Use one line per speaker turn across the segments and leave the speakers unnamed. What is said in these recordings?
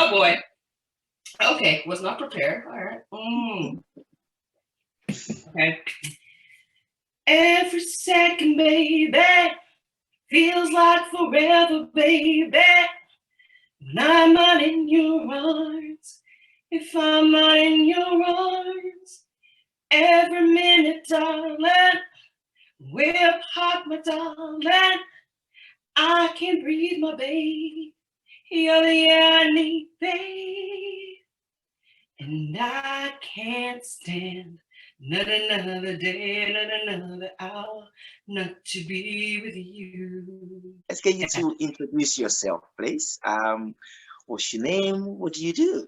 Oh boy. Okay, was not prepared. All right. Okay. Every second, baby, feels like forever, baby. When I'm not in your arms, if I'm not in your arms, every minute, darling, whip hot, my darling, I can breathe, my baby. You're the air I need, babe. And I can't stand not another day, not another hour, not to be with you.
Let's get you to introduce yourself, please. What's your name? What do you do?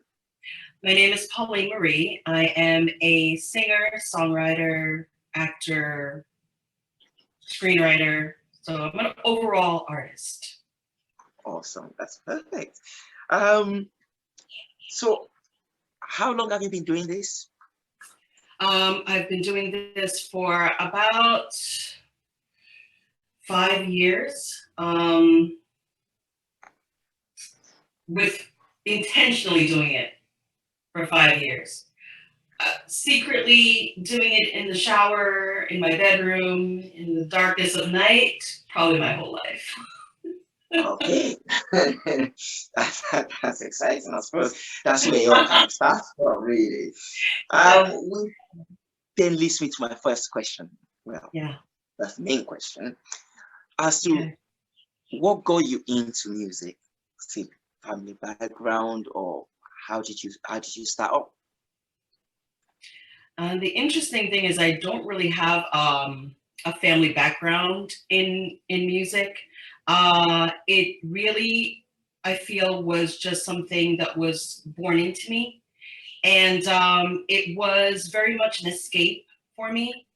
My name is Pauline Marie. I am a singer, songwriter, actor, screenwriter. So I'm an overall artist.
Awesome. That's perfect. So how long have you been doing this?
I've been doing this for about 5 years, with intentionally doing it for 5 years. Secretly doing it in the shower, in my bedroom, in the darkness of night, probably my whole life.
Okay. That's exciting. I suppose that's where your kind of starts from, really. We then leads me to my first question. Well,
yeah,
that's the main question. As to
okay.
what got you into music? Is it family background, or how did you start off?
The interesting thing is I don't really have a family background in music. It really, I feel, was just something that was born into me. And it was very much an escape for me.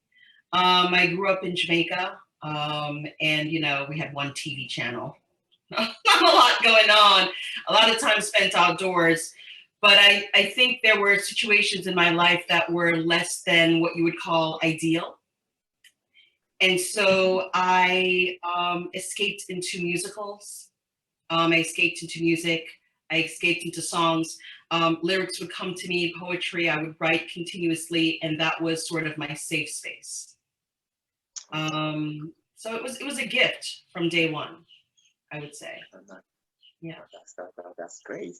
I grew up in Jamaica, and we had one TV channel. Not a lot going on. A lot of time spent outdoors. But I think there were situations in my life that were less than what you would call ideal. And so I escaped into musicals. I escaped into music. I escaped into songs. Lyrics would come to me, poetry. I would write continuously, and that was sort of my safe space. So it was a gift from day one, I would say. Yeah,
That's great.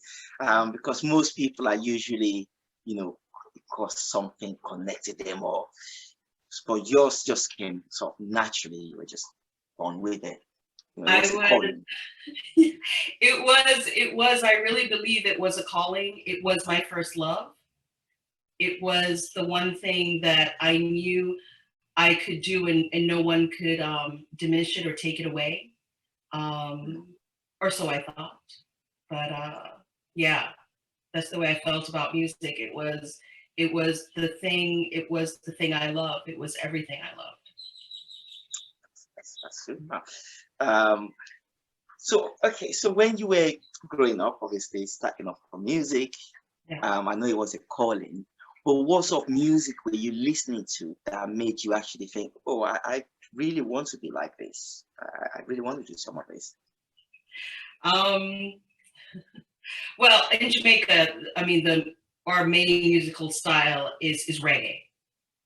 Because most people are usually, because something connected them, or but yours just came sort of naturally. You were just born with it.
I would. It was. I really believe it was a calling. It was my first love. It was the one thing that I knew I could do, and no one could diminish it or take it away. Or so I thought. But yeah, that's the way I felt about music. It was the thing. It was the thing I loved. It was everything I loved.
That's super. So when you were growing up, obviously starting off for music,
Yeah.
I know it was a calling, but what sort of music were you listening to that made you actually think, oh, I really want to be like this. I really want to do some of this.
Well, in Jamaica, I mean, our main musical style is reggae.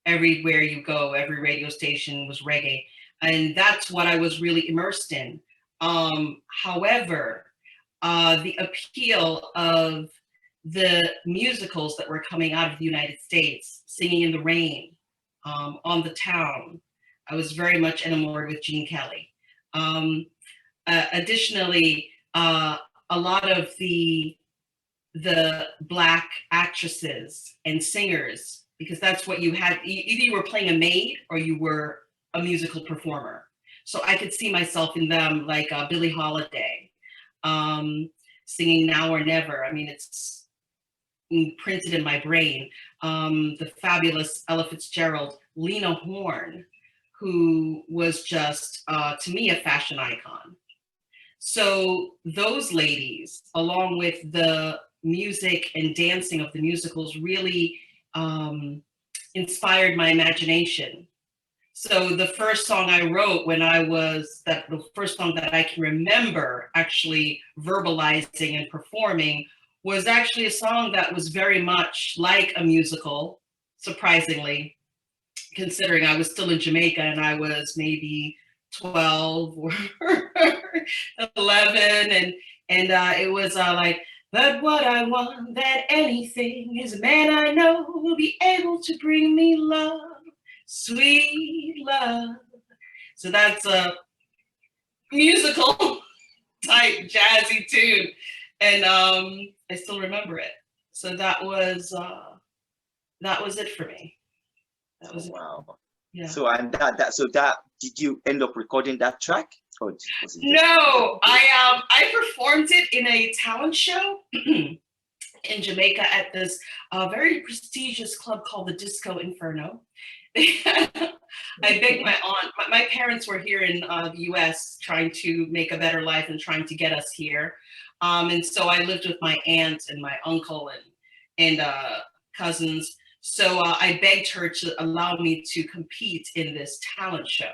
Everywhere you go, every radio station was reggae, and that's what I was really immersed in. However, the appeal of the musicals that were coming out of the United States, Singing in the Rain, On the Town, I was very much enamored with Gene Kelly. Additionally, a lot of the Black actresses and singers, because that's what you had. Either you were playing a maid or you were a musical performer. So I could see myself in them, like Billie Holiday, singing Now or Never. I mean, it's imprinted in my brain. The fabulous Ella Fitzgerald, Lena Horne, who was just, to me, a fashion icon. So those ladies, along with the music and dancing of the musicals, really inspired my imagination. So the first song I wrote the first song that I can remember actually verbalizing and performing was actually a song that was very much like a musical, surprisingly, considering I was still in Jamaica and I was maybe 12 or 11, and it was like, but what I want, that anything, is a man I know will be able to bring me love, sweet love. So that's a musical type jazzy tune, and I still remember it. So that was it for me. That was
Oh,
it.
wow.
Yeah.
So and that did you end up recording that track, or was it just
No, I performed it in a talent show in Jamaica at this very prestigious club called the Disco Inferno. I begged my aunt. My parents were here in the U.S. trying to make a better life and trying to get us here, and so I lived with my aunt and my uncle and cousins. So I begged her to allow me to compete in this talent show,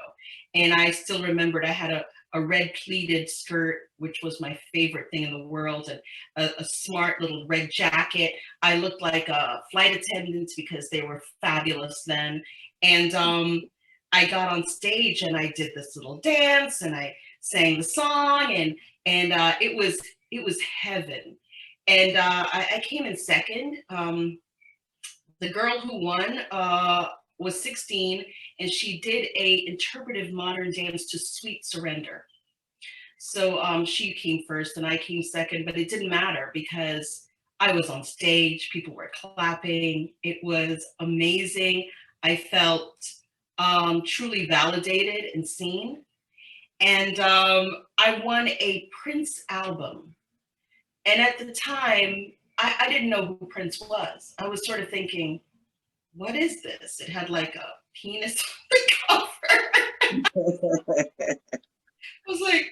and I still remembered I had a red pleated skirt, which was my favorite thing in the world, and a smart little red jacket. I looked like a flight attendant because they were fabulous then. And I got on stage and I did this little dance and I sang the song, and it was heaven. And I came in second. The girl who won was 16, and she did a interpretive modern dance to Sweet Surrender. So she came first and I came second, but it didn't matter because I was on stage, people were clapping. It was amazing. I felt truly validated and seen. And I won a Prince album. And at the time, I didn't know who Prince was. I was sort of thinking, what is this? It had like a penis on the cover. I was like,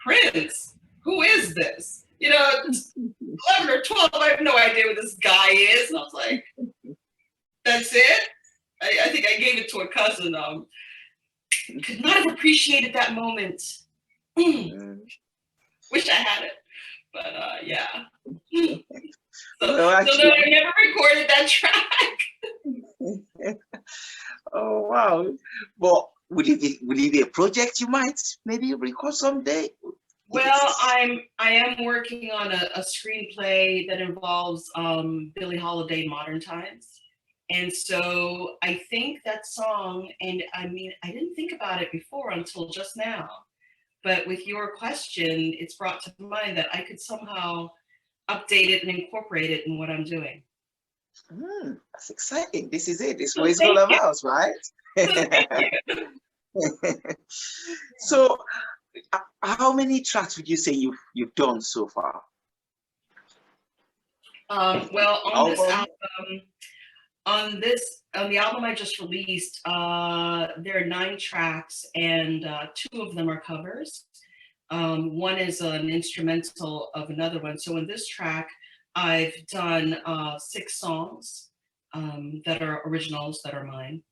Prince, who is this? You know, 11 or 12, I have no idea who this guy is. And I was like, that's it? I think I gave it to a cousin. Could not have appreciated that moment. Wish I had it. But yeah. So,
well, actually,
no, I never recorded that track.
oh wow. But would it be a project you might maybe record someday?
Well, I am working on a screenplay that involves Billie Holiday Modern Times. And so I think that song, and I mean, I didn't think about it before until just now, but with your question, it's brought to mind that I could somehow update it and incorporate it in what I'm doing.
That's exciting. This is it. This is
So
what it's all
thank you.
about, right?
So thank you.
So, how many tracks would you say you've done so far?
Well,
Album?
on the album I just released, there are 9 tracks, and 2 of them are covers. One is an instrumental of another one. So in this track, I've done 6 songs that are originals that are mine.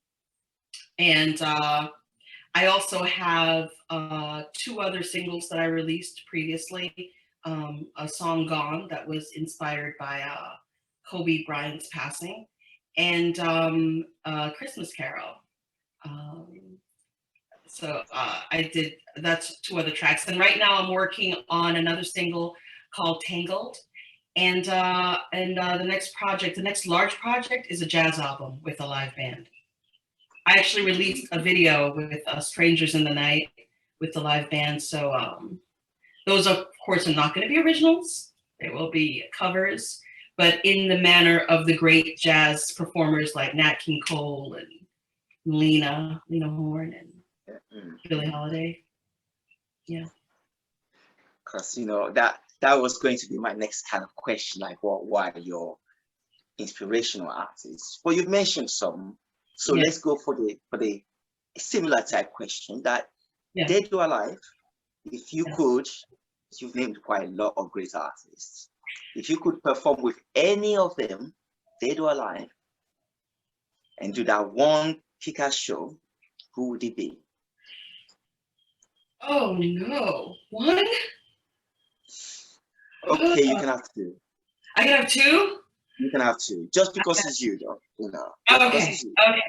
And I also have 2 other singles that I released previously. A song Gone that was inspired by Kobe Bryant's passing, and Christmas Carol. So I did, that's 2 other tracks. And right now I'm working on another single called Tangled. And the next project, the next large project, is a jazz album with a live band. I actually released a video with Strangers in the Night with the live band. So those, of course, are not going to be originals. They will be covers, but in the manner of the great jazz performers like Nat King Cole and Lena Horne and Billie Holiday. Yeah.
Because that was going to be my next kind of question, like what are your inspirational artists? Well, you've mentioned some, so let's go for the similar type question that dead or alive, if you could, you've named quite a lot of great artists. If you could perform with any of them, dead or alive, and do that one kick-ass show, who would it be?
Oh no, one?
Okay, you can have 2.
I can have two?
You can have two, just because it's you, though. You know, just because
Okay,
it's you.
okay,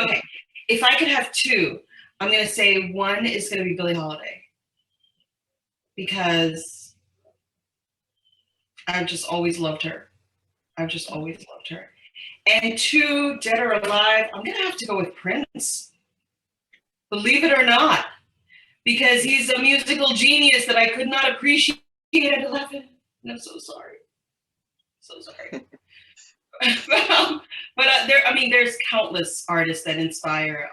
okay. If I could have two, I'm gonna say one is gonna be Billie Holiday because I've just always loved her. I've just always loved her. And two, dead or alive, I'm gonna have to go with Prince. Believe it or not, because he's a musical genius that I could not appreciate at 11. And I'm so sorry. So sorry. But there, I mean, there's countless artists that inspire.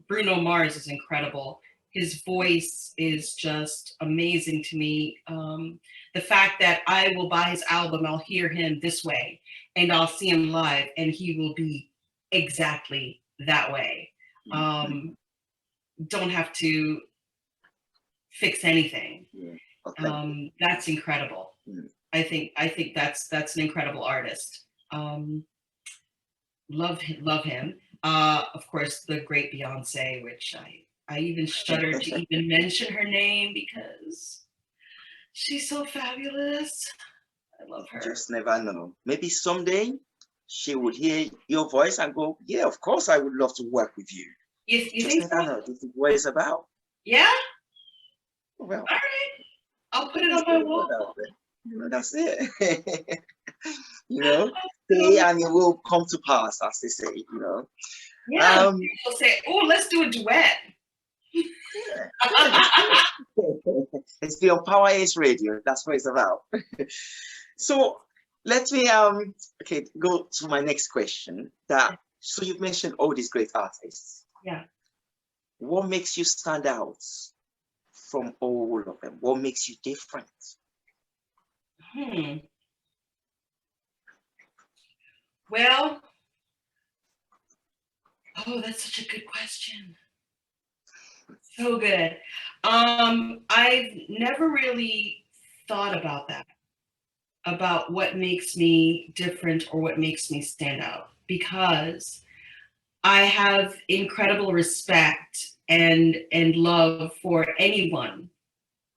Bruno Mars is incredible. His voice is just amazing to me. The fact that I will buy his album, I'll hear him this way, and I'll see him live, and he will be exactly that way. Don't have to fix anything. That's incredible. I think that's an incredible artist. Love him. Of course, the great Beyonce, which I even shudder to even mention her name because she's so fabulous. I love her.
Just never know. Maybe someday she would hear your voice and go, "Yeah, of course, I would love to work with you."
You
just
think
never
so?
know. This is what it's about.
Yeah.
Well,
all right. I'll put it on my wall.
That's it. You know, say and it will come to pass, as they say. You know.
Yeah. People say, "Oh, let's do a duet."
Yeah. It's the on Power Ace Radio. That's what it's about. So let me go to my next question. So you've mentioned all these great artists.
Yeah.
What makes you stand out from all of them? What makes you different?
Well, that's such a good question. So good. I've never really thought about that, about what makes me different or what makes me stand out, because I have incredible respect and love for anyone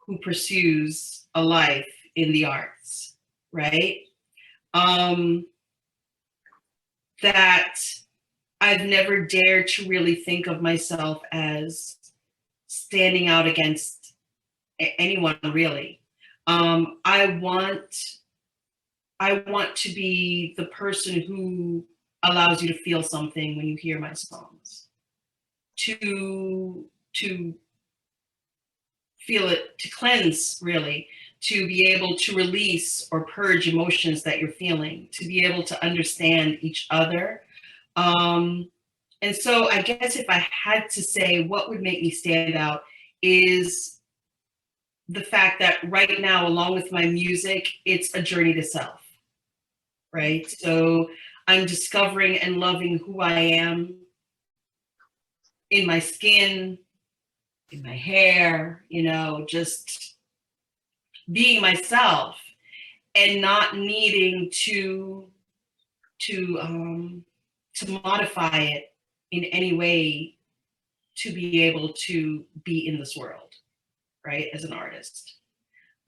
who pursues a life in the arts, right? That I've never dared to really think of myself as standing out against anyone, really. I want to be the person who allows you to feel something when you hear my songs, to feel it, to cleanse, really, to be able to release or purge emotions that you're feeling, to be able to understand each other. And so I guess if I had to say what would make me stand out is the fact that right now, along with my music, it's a journey to self, right? So I'm discovering and loving who I am in my skin, in my hair, just being myself and not needing to modify it in any way to be able to be in this world, right, as an artist.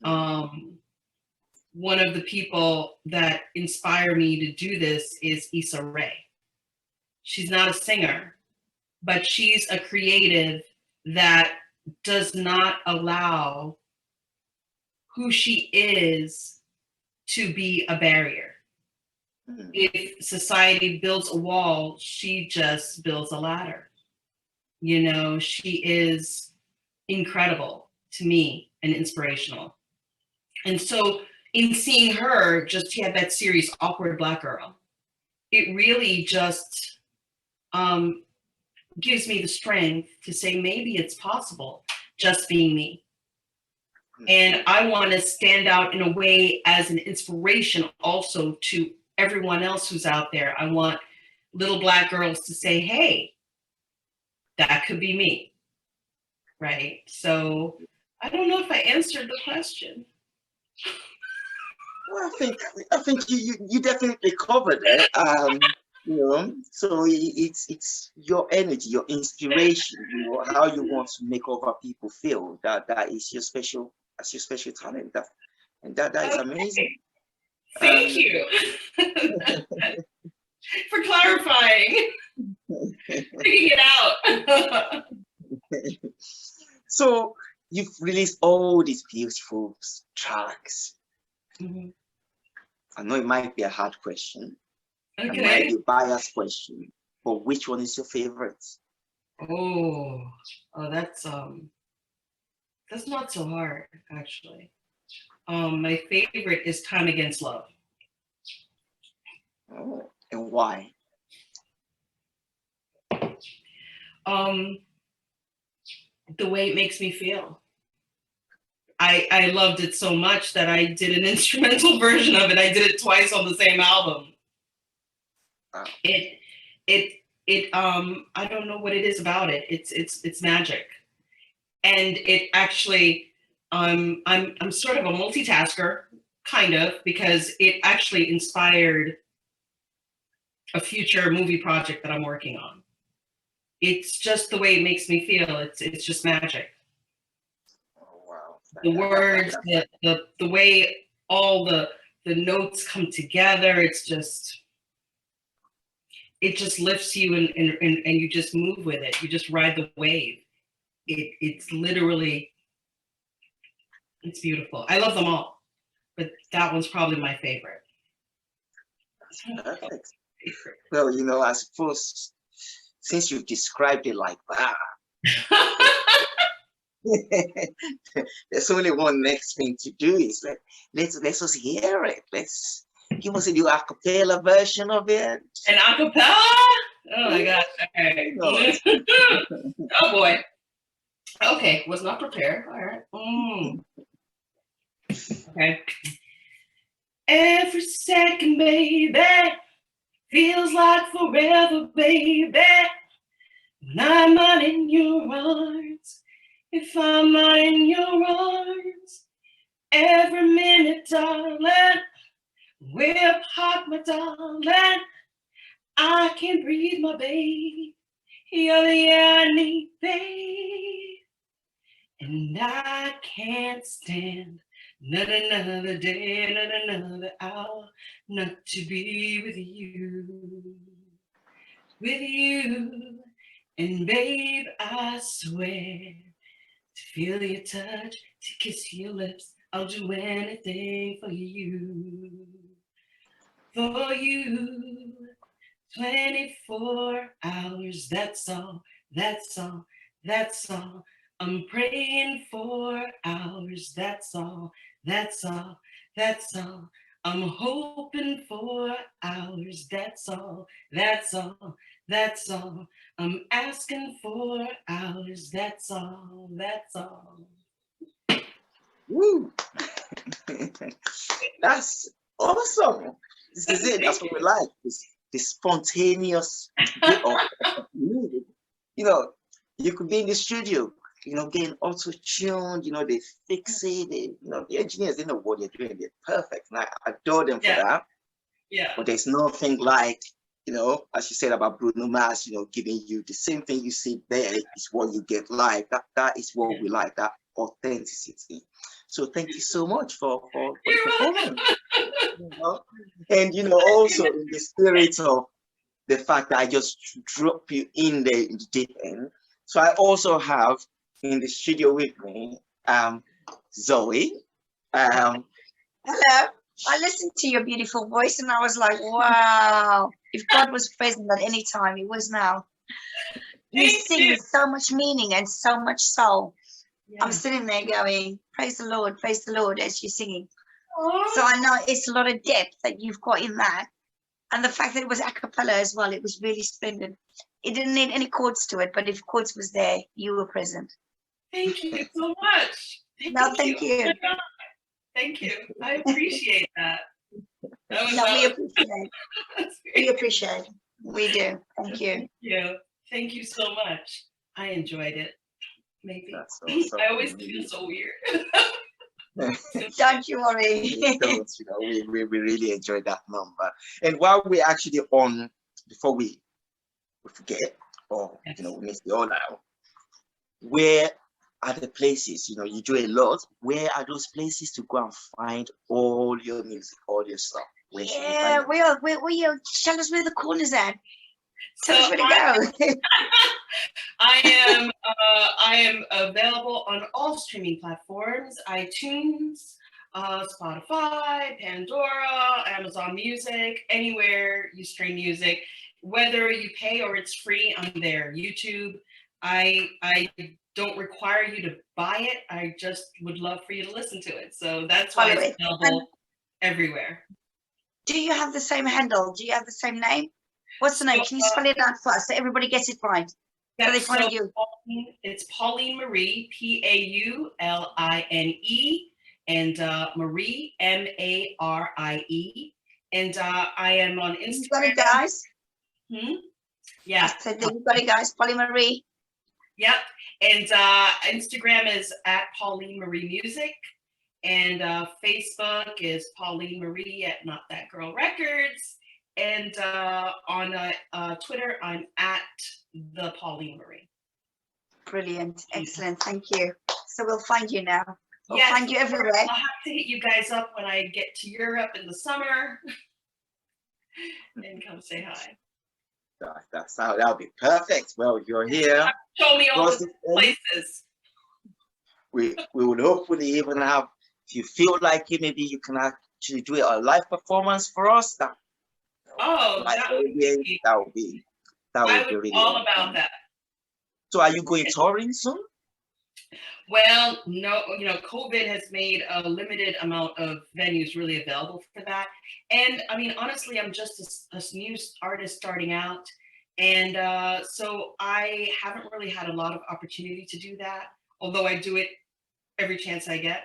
One of the people that inspire me to do this is Issa Rae. She's not a singer, but she's a creative that does not allow who she is to be a barrier. If society builds a wall, she just builds a ladder. She is incredible to me and inspirational. And so in seeing her, she had that series, Awkward Black Girl, it really just gives me the strength to say, maybe it's possible just being me. And I want to stand out in a way as an inspiration also to everyone else who's out there. I want little Black girls to say, hey, that could be me, right? So I don't know if I answered the question.
Well, I think you definitely covered it. So it's your energy, your inspiration, how you want to make other people feel. That is your special talent. That is amazing.
Thank you for clarifying, figuring it out.
So you've released all these beautiful tracks.
Mhm.
I know it might be a hard question. It might
Okay.
be a biased question, but which one is your favorite?
Oh, that's not so hard actually. My favorite is Time Against Love.
Oh, and why?
Um, the way it makes me feel. I loved it so much that I did an instrumental version of it. I did it twice on the same album.
Wow.
It I don't know what it is about it. It's magic. And it actually I'm sort of a multitasker, kind of, because it actually inspired a future movie project that I'm working on. It's just the way it makes me feel. It's just magic.
Oh, wow.
The words, the way all the notes come together, it just lifts you and you just move with it. You just ride the wave. It's literally, it's beautiful. I love them all, but that one's probably my favorite.
Perfect. Well, I suppose since you've described it like that, there's only one next thing to do is let's us hear it. Let's give us a new acapella version of it.
An acapella? Oh my gosh. Okay. Oh boy. Okay, was not prepared. All right. Okay. Every second, baby, feels like forever, baby. When I'm not in your arms, if I'm not in your arms, every minute, darling, whip hot, my darling. I can't breathe, my baby. You're the air I need, babe. And I can't stand not another day, not another hour, not to be with you. With you. And babe, I swear, to feel your touch, to kiss your lips, I'll do anything for you. For you. 24 hours, that's all, that's all, that's all. I'm praying for hours, that's all, that's all, that's all. I'm hoping for hours, that's all, that's all, that's all. I'm asking for hours, that's all, that's all.
Woo! That's awesome. This is it. That's what we like. This spontaneous bit of music. You could be in the studio, getting auto-tuned, they fix it, the engineers, they know what they're doing, they're perfect. And I adore them for that.
Yeah.
But there's nothing like, as you said about Bruno Mars, giving you the same thing you see there is what you get live. That is what we like, that authenticity. So thank you so much for the performance. And also in the spirit of the fact that I just drop you in there in the deep end. So I also have in the studio with me, Zoe.
Hello. I listened to your beautiful voice and I was like, wow, if God was present at any time, it was now. You sing with so much meaning and so much soul. Yeah. I'm sitting there going, praise the Lord as you're singing. Oh. So I know it's a lot of depth that you've got in that. And the fact that it was a cappella as well, it was really splendid. It didn't need any chords to it, but if chords was there, you were present.
Thank you so much.
Thank you.
Thank you. I appreciate that.
We appreciate. We appreciate. We do. Thank you.
Thank you. Thank you so much. I enjoyed it. Maybe.
That's awesome.
I always feel so weird.
Don't you worry.
We really enjoyed that number. And while we're actually on, before we forget or we miss the all out, where other places? You know, you do a lot. Where are those places to go and find all your music, all your stuff? Where should we
Yeah,
find it?
we are. Tell us where the corner's at. Tell
So
us where to go.
I am available on all streaming platforms: iTunes, Spotify, Pandora, Amazon Music, anywhere you stream music, whether you pay or it's free. I'm there. YouTube. I don't require you to buy it. I just would love for you to listen to it. So that's why
Follow
it's
it. And
available everywhere.
do you have the same handle? Do you have the same name? What's the
So,
name? Can you spell it out for us so everybody gets it right? So they find you.
It's Pauline Marie, Pauline, and Marie, Marie. And I am on
You got it,
Instagram.
guys.
Yeah.
I said that you got it, guys. Pauline Marie.
Yep. And Instagram is at Pauline Marie Music. And Facebook is Pauline Marie at Not That Girl Records. And on Twitter, I'm at the Pauline Marie.
Brilliant. Excellent. Thank you. So we'll find you now. We'll
Yes,
find you everywhere.
I'll have to hit you guys up when I get to Europe in the summer and come say hi.
That's how that'll be perfect. Well, you're here.
Show me all the places.
We would hopefully even have, if you feel like it, maybe you can actually do a live performance for us. That would be really
all about that.
So are you going touring soon?
Well, no, COVID has made a limited amount of venues really available for that. And I mean, honestly, I'm just a new artist starting out. And so I haven't really had a lot of opportunity to do that, although I do it every chance I get.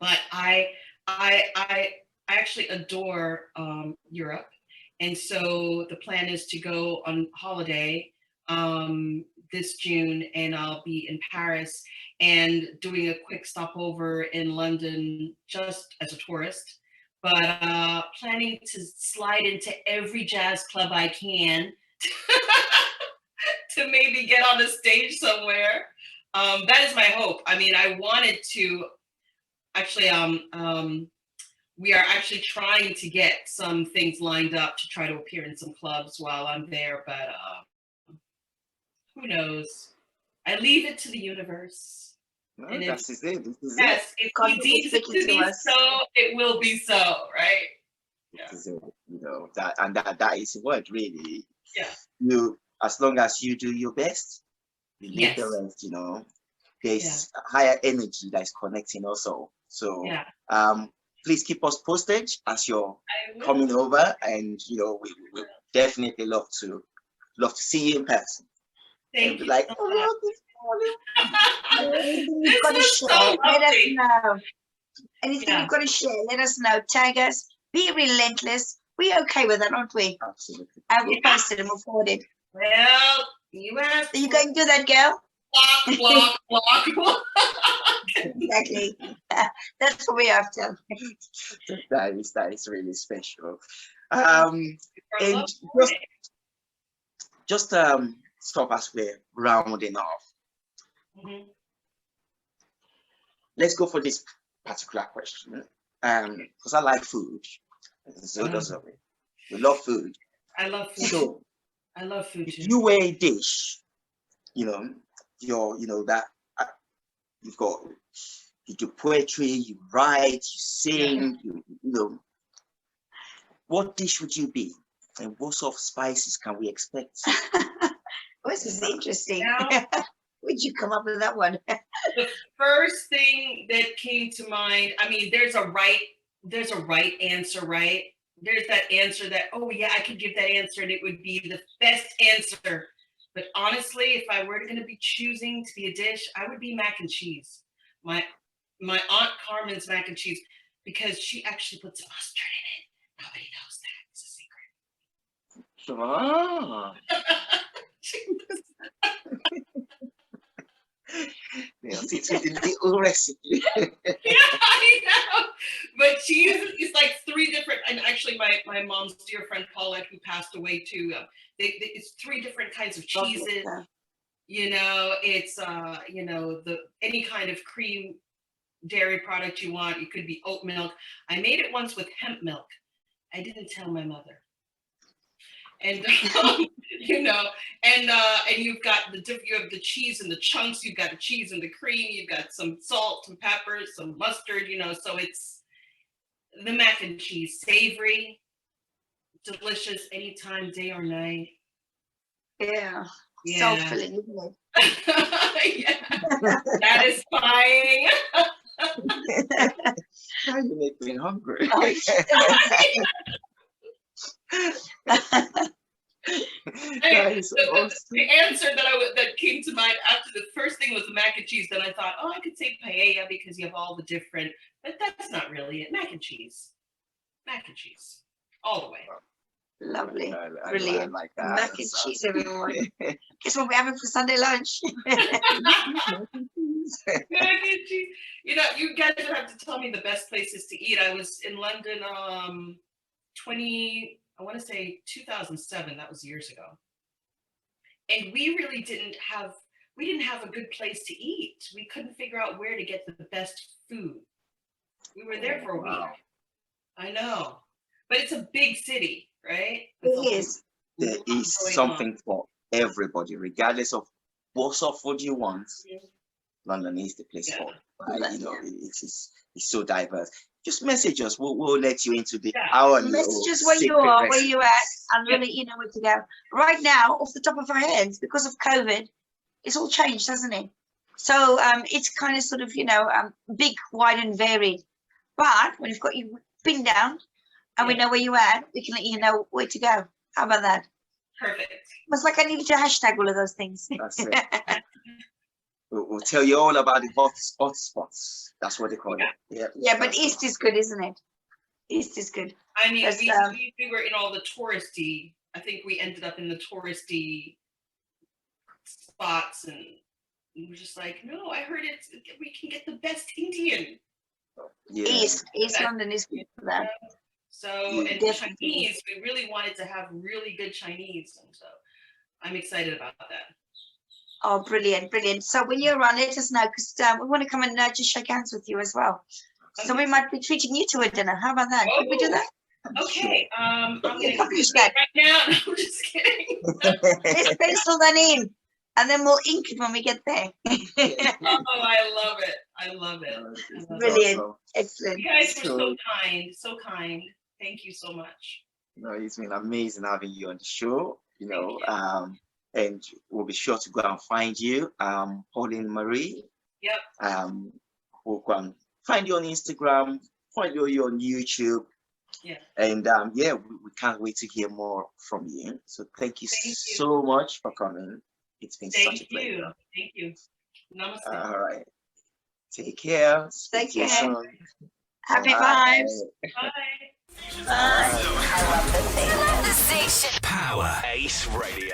But I actually adore Europe. And so the plan is to go on holiday this June, and I'll be in Paris and doing a quick stopover in London just as a tourist, but planning to slide into every jazz club I can to maybe get on a stage somewhere. That is my hope. I mean, I wanted to actually, we are actually trying to get some things lined up to try to appear in some clubs while I'm there, but who knows? I leave it to the universe.
No,
and
this is it.
Yes, if he deems it to be so, it will be so, right? Yeah.
This is it, that is the word, really.
Yeah.
As long as you do your best, you leave the rest, there's a higher energy that is connecting also. So please keep us posted as you're coming over, and we definitely love to see you in person.
Thank you.
Anything you've got to share, let us know. Anything you've got to share, let us know. Tag us. Be relentless. We're okay with that, aren't we?
Absolutely.
I will post it and we'll forward it.
Well, you asked.
Are you going to do that, girl?
Block.
Exactly. That's what we're after.
That is really special. And just stop as we're rounding off. Let's go for this particular question. Because I like food. So does we. We love food.
I love food.
So
I love food
if
too.
you were a dish, that you've got, you do poetry, you write, you sing, what dish would you be? And what sort of spices can we expect?
This is interesting. Where'd you come up with that one?
The first thing that came to mind, I mean, there's a right answer, right? There's that answer that, oh yeah, I could give that answer and it would be the best answer. But honestly, if I were going to be choosing to be a dish, I would be mac and cheese. My Aunt Carmen's mac and cheese, because she actually puts mustard in it. Nobody knows that. It's a secret.
Ah. It's with the little recipe.
Yeah, I know. But it's like three different, and actually my mom's dear friend Paulette, who passed away too, it's three different kinds of cheeses. You know, it's you know, the any kind of cream dairy product you want. It could be oat milk. I made it once with hemp milk. I didn't tell my mother. And you know, and you've got you have the cheese and the chunks, you've got the cheese and the cream, you've got some salt, some pepper, some mustard, you know, so it's the mac and cheese, savory, delicious anytime, day or night.
Yeah.
Yeah.
Soulfully, isn't it?
Yeah. Satisfying.
Now you make me hungry.
Oh,
That is awesome.
The answer that came to mind after the first thing was the mac and cheese. Then I thought, oh, I could say paella because you have all the different, but that's not really it. Mac and cheese, all the way.
Lovely.
I
Brilliant.
like that.
Mac and cheese, everyone. Guess what we're having for Sunday lunch?
Mac and cheese. You know, you guys would have to tell me the best places to eat. I was in London, I want to say 2007. That was years ago, and we really didn't have a good place to eat. We couldn't figure out where to get the best food. We were there for a week. I know, but it's a big city, right?
It is.
There is something for everybody, regardless of what sort of food you want. London is the place for it, right? You know, it's so diverse. Just message us. We'll let you into the hour.
Message us where you are, where you at, and we'll let you know where to go. Right now, off the top of our heads, because of COVID, it's all changed, hasn't it? So it's kind of sort of, you know, big, wide and varied. But when you've got you pinned down and we know where you are, we can let you know where to go. How about that?
Perfect.
It's like I needed to hashtag all of those things.
That's it. We'll tell you all about the hot spots. That's what they call it. Yeah.
Yeah, but East is good, isn't it? East is good.
I mean, we were in all the touristy. I think we ended up in the touristy spots, and we were just like, no, I heard we can get the best Indian.
Yeah.
East London is good for that.
So, and Chinese, we really wanted to have really good Chinese, and so I'm excited about that.
Oh, brilliant, brilliant. So when you're around, let us know, because we want to come and just shake hands with you as well. So we might be treating you to a dinner. How about that? Could we do that?
Okay. I'm going to
publish
do
that
right now. No, I'm just kidding.
Let's pencil that in, and then we'll ink it when we get there.
Oh, I love it. I love it.
Brilliant. Excellent.
You guys were so kind. Thank you so much.
No, it's been amazing having you on the show. You know, and we'll be sure to go and find you, Pauline Marie.
Yep.
We'll go and find you on Instagram, find you on YouTube.
Yeah.
And yeah, we can't wait to hear more from you. So thank you so much for coming. It's been such a pleasure.
Thank you. Namaste.
All right. Take care.
Take care.
Soon.
Happy vibes.
Bye.
Bye.
Power Ace Radio.